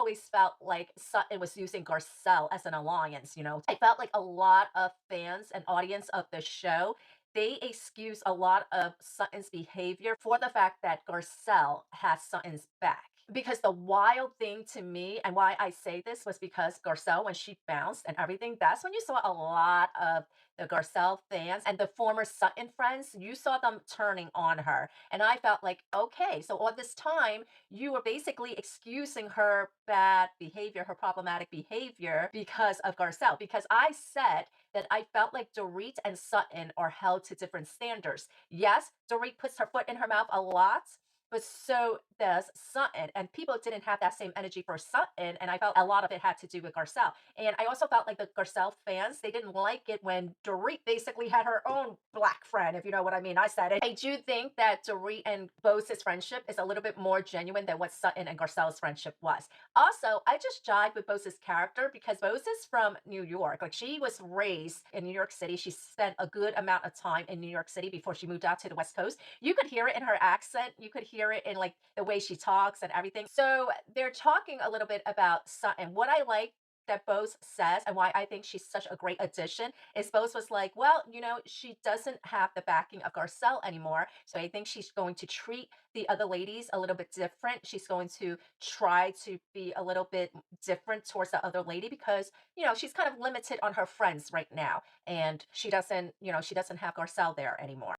always felt like Sutton was using Garcelle as an alliance. I felt like a lot of fans and audience of the show, they excuse a lot of Sutton's behavior for the fact that Garcelle has Sutton's back. Because the wild thing to me, and why I say this, was because Garcelle, when she bounced and everything, that's when you saw a lot of the Garcelle fans and the former Sutton friends, you saw them turning on her. And I felt like, okay, so all this time, you were basically excusing her bad behavior, her problematic behavior because of Garcelle. Because I said that I felt like Dorit and Sutton are held to different standards. Yes, Dorit puts her foot in her mouth a lot, but so does Sutton. And people didn't have that same energy for Sutton. And I felt a lot of it had to do with Garcelle. And I also felt like the Garcelle fans, they didn't like it when Dorit basically had her own black friend, if you know what I mean. I said it. I do think that Dorit and Bose's friendship is a little bit more genuine than what Sutton and Garcelle's friendship was. Also, I just jive with Bose's character because Bose is from New York. Like, she was raised in New York City. She spent a good amount of time in New York City before she moved out to the West Coast. You could hear it in her accent. You could hear it in like the way she talks and everything. So they're talking a little bit about Sutton. What I like that Bose says and why I think she's such a great addition is Bose was like, well, she doesn't have the backing of Garcelle anymore. So I think she's going to treat the other ladies a little bit different. She's going to try to be a little bit different towards the other lady because, she's kind of limited on her friends right now. And she doesn't have Garcelle there anymore.